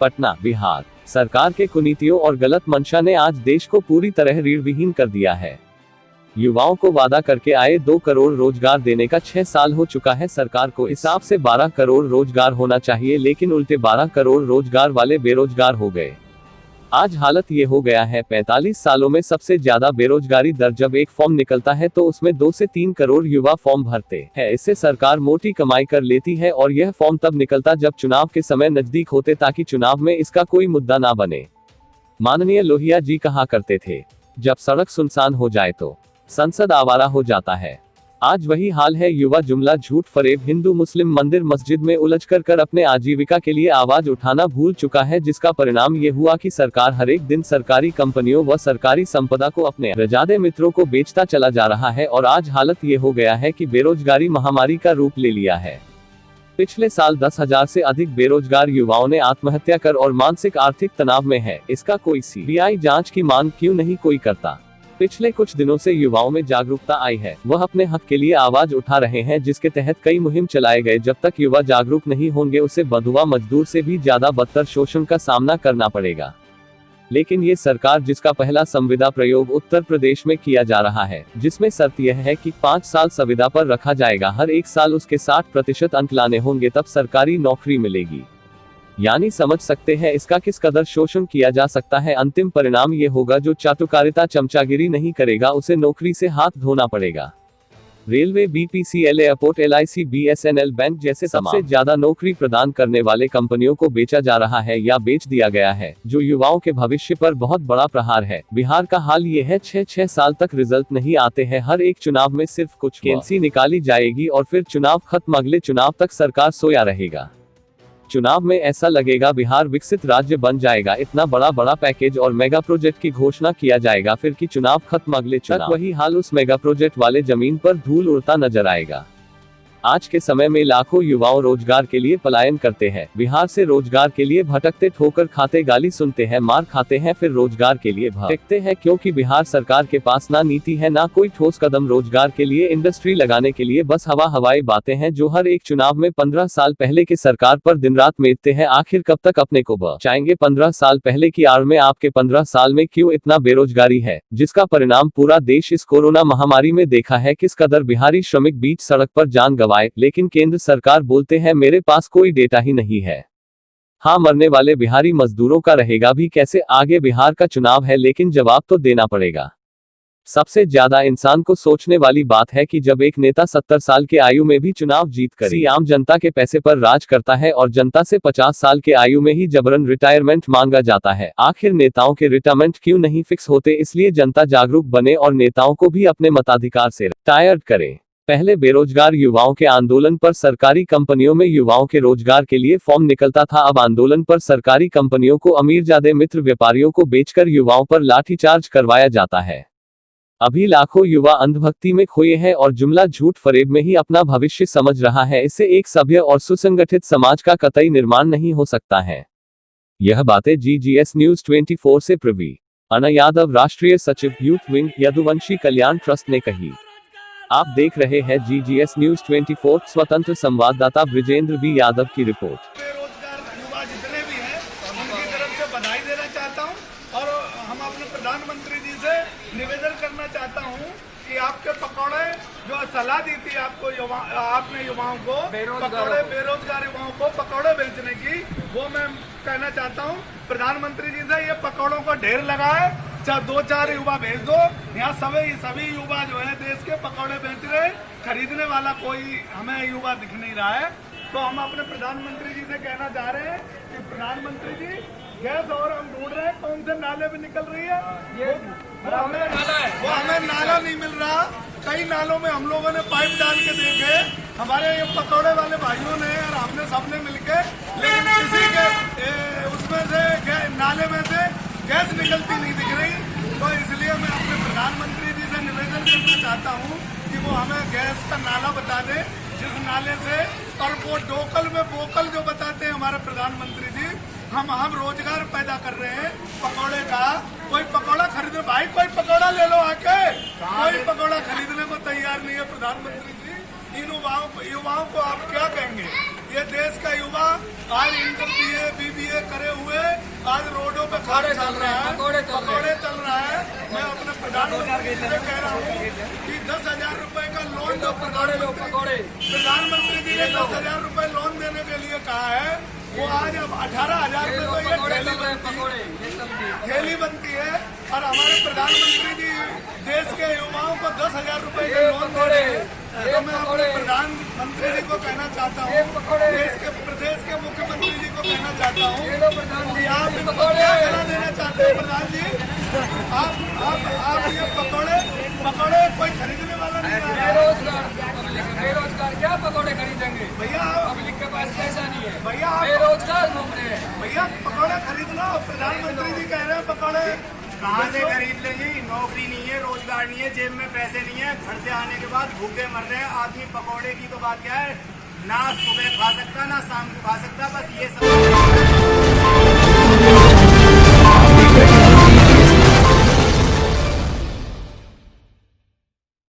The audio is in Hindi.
पटना, बिहार। सरकार के कुनीतियों और गलत मंशा ने आज देश को पूरी तरह रीढ़ विहीन कर दिया है। युवाओं को वादा करके आए 2 करोड़ रोजगार देने का 6 साल हो चुका है। सरकार को हिसाब से 12 करोड़ रोजगार होना चाहिए, लेकिन उल्टे 12 करोड़ रोजगार वाले बेरोजगार हो गए। आज हालत ये हो गया है, 45 सालों में सबसे ज्यादा बेरोजगारी दर। जब एक फॉर्म निकलता है तो उसमें 2 से 3 करोड़ युवा फॉर्म भरते हैं। इससे सरकार मोटी कमाई कर लेती है और यह फॉर्म तब निकलता जब चुनाव के समय नजदीक होते, ताकि चुनाव में इसका कोई मुद्दा ना बने। माननीय लोहिया जी कहा करते थे, जब सड़क सुनसान हो जाए तो संसद आवारा हो जाता है। आज वही हाल है। युवा जुमला झूठ फरेब हिंदू मुस्लिम मंदिर मस्जिद में उलझकर अपने आजीविका के लिए आवाज उठाना भूल चुका है, जिसका परिणाम ये हुआ कि सरकार हर एक दिन सरकारी कंपनियों व सरकारी संपदा को अपने रजादे मित्रों को बेचता चला जा रहा है। और आज हालत ये हो गया है कि बेरोजगारी महामारी का रूप ले लिया है। पिछले साल 10,000 से अधिक बेरोजगार युवाओं ने आत्महत्या कर और मानसिक आर्थिक तनाव में है। इसका कोई सीबीआई जांच की मांग क्यों नहीं कोई करता। पिछले कुछ दिनों से युवाओं में जागरूकता आई है, वह अपने हक के लिए आवाज उठा रहे हैं, जिसके तहत कई मुहिम चलाए गए। जब तक युवा जागरूक नहीं होंगे, उसे बंधुआ मजदूर से भी ज्यादा बदतर शोषण का सामना करना पड़ेगा। लेकिन ये सरकार, जिसका पहला संविदा प्रयोग उत्तर प्रदेश में किया जा रहा है, जिसमें शर्त यह है कि 5 साल संविदा पर रखा जाएगा, हर एक साल उसके 60% अंक लाने होंगे, तब सरकारी नौकरी मिलेगी। यानी समझ सकते हैं इसका किस कदर शोषण किया जा सकता है। अंतिम परिणाम ये होगा, जो चाटुकारिता चमचागिरी नहीं करेगा उसे नौकरी से हाथ धोना पड़ेगा। Railway, BPCL, airport, LIC, BSNL, bank जैसे सबसे ज्यादा नौकरी प्रदान करने वाले कंपनियों को बेचा जा रहा है या बेच दिया गया है, जो युवाओं के भविष्य पर बहुत बड़ा प्रहार है। बिहार का हाल ये है, 6 साल तक रिजल्ट नहीं आते हैं। हर एक चुनाव में सिर्फ कुछ वैकेंसी निकाली जाएगी और फिर चुनाव खत्म, अगले चुनाव तक सरकार सोया रहेगा। चुनाव में ऐसा लगेगा बिहार विकसित राज्य बन जाएगा, इतना बड़ा पैकेज और मेगा प्रोजेक्ट की घोषणा किया जाएगा, फिर कि चुनाव खत्म, अगले चुनाव वही हाल, उस मेगा प्रोजेक्ट वाले जमीन पर धूल उड़ता नजर आएगा। आज के समय में लाखों युवाओं रोजगार के लिए पलायन करते हैं। बिहार से रोजगार के लिए भटकते, ठोकर खाते, गाली सुनते हैं, मार खाते हैं, फिर रोजगार के लिए भटकते हैं, क्योंकि बिहार सरकार के पास ना नीति है, ना कोई ठोस कदम रोजगार के लिए, इंडस्ट्री लगाने के लिए। बस हवाई बातें हैं, जो हर एक चुनाव में 15 साल पहले के सरकार पर दिन रात मेतते हैं। आखिर कब तक अपने को बचाएंगे? 15 साल पहले की आड़ में आपके 15 साल में क्यों इतना बेरोजगारी है, जिसका परिणाम पूरा देश इस कोरोना महामारी में देखा है। किस कदर बिहारी श्रमिक बीच सड़क पर जान गंवाए, लेकिन केंद्र सरकार बोलते हैं मेरे पास कोई डेटा ही नहीं है। हाँ, मरने वाले बिहारी मजदूरों का रहेगा भी कैसे? आगे बिहार का चुनाव है, लेकिन जवाब तो देना पड़ेगा। सबसे ज्यादा इंसान को सोचने वाली बात है कि जब एक नेता 70 साल के आयु में भी चुनाव जीतकर आम जनता के पैसे पर राज करता है और जनता से 50 साल के आयु में ही जबरन रिटायरमेंट मांगा जाता है। आखिर नेताओं के रिटायरमेंट क्यों नहीं फिक्स होते? इसलिए जनता जागरूक बने और नेताओं को भी अपने मताधिकार से रिटायर्ड करें। पहले बेरोजगार युवाओं के आंदोलन पर सरकारी कंपनियों में युवाओं के रोजगार के लिए फॉर्म निकलता था। अब आंदोलन पर सरकारी कंपनियों को अमीरजादे मित्र व्यापारियों को बेचकर युवाओं पर लाठीचार्ज करवाया जाता है। अभी लाखों युवा अंधभक्ति में खोए हैं और जुमला झूठ फरेब में ही अपना भविष्य समझ रहा है। इससे एक सभ्य और सुसंगठित समाज का कतई निर्माण नहीं हो सकता है। यह बातें GGS न्यूज 24 से प्रवी अना यादव, राष्ट्रीय सचिव, यूथ विंग, यदुवंशी कल्याण ट्रस्ट ने कही। आप देख रहे हैं GGS न्यूज 24। स्वतंत्र संवाददाता ब्रिजेंद्र बी यादव की रिपोर्ट। बेरोजगार युवा जितने भी हैं, उनकी तरफ से बधाई देना चाहता हूं और हम अपने प्रधानमंत्री जी से निवेदन करना चाहता हूं कि आपके पकौड़े जो सलाह दी थी आपको आपने युवाओं को बेरोजगार युवाओं को पकौड़े बेचने की, वो मैं कहना चाहता हूं प्रधानमंत्री जी से, ये पकौड़ों को ढेर लगाए, 2-4 युवा भेज दो। यहाँ सभी युवा जो है देश के पकौड़े बेच रहे, खरीदने वाला कोई हमें युवा दिख नहीं रहा है। तो हम अपने प्रधानमंत्री जी से कहना चाह रहे हैं कि प्रधानमंत्री जी, गैस और हम ढूंढ रहे हैं, कौन से नाले में निकल रही है, वो हमें नाला नहीं मिल रहा। कई नालों में हम लोगों ने पाइप डाल के देखे, हमारे ये पकौड़े वाले भाइयों ने और हमने सबने मिलके, लेकिन किसी के उसमें से नाले में से गैस निकलती नहीं दिख रही। तो इसलिए मैं अपने प्रधानमंत्री जी से निवेदन करना चाहता हूँ कि वो हमें गैस का नाला बता दें, जिस नाले से, और वो डोकल में बोकल जो बताते हैं हमारे प्रधानमंत्री जी, हम रोजगार पैदा कर रहे हैं पकौड़े का। कोई पकौड़ा खरीदे भाई, कोई पकौड़ा ले लो आके, कोई पकौड़ा खरीदने को तैयार नहीं है प्रधानमंत्री जी। इन युवाओं को आप क्या कहेंगे? ये देश का युवा आज इंटर BA करे हुए आज रोडों पे खड़े चल रहा है, पकौड़े चल रहा है। मैं अपने प्रधानमंत्री से कह रहा हूँ कि 10,000 रुपए का लोन दो। प्रधानमंत्री जी ने 10,000 रुपए लोन देने के लिए कहा है, वो आज अब 18,000 रुपए तो ये थैली बनती है। और हमारे प्रधानमंत्री जी देश के युवाओं को 10,000 रुपए का लोन दे रहे हैं। तो मैं अपने प्रधानमंत्री जी को कहना चाहता हूँ, प्रदेश के मुख्यमंत्री जी को कहना चाहता हूँ कि आप इनको क्या सलाह देना चाहते हैं प्रधान जी? आप ये पकौड़े कोई खरीदने वाला नहीं है। बेरोजगार क्या पकौड़े खरीदेंगे भैया? पब्लिक के पास पैसा नहीं है भैया, बेरोजगार घूम रहे हैं। भैया पकौड़े खरीद लो। प्रधानमंत्री जी कह रहे हैं पकौड़े कहाँ से खरीद लेंगे? नौकरी नहीं है, रोजगार नहीं है, जेब में पैसे नहीं है, घर से आने के बाद भूखे मर रहे हैं आदमी। पकौड़े की तो बात क्या है, ना सुबह खा सकता ना शाम को खा सकता, बस ये सब।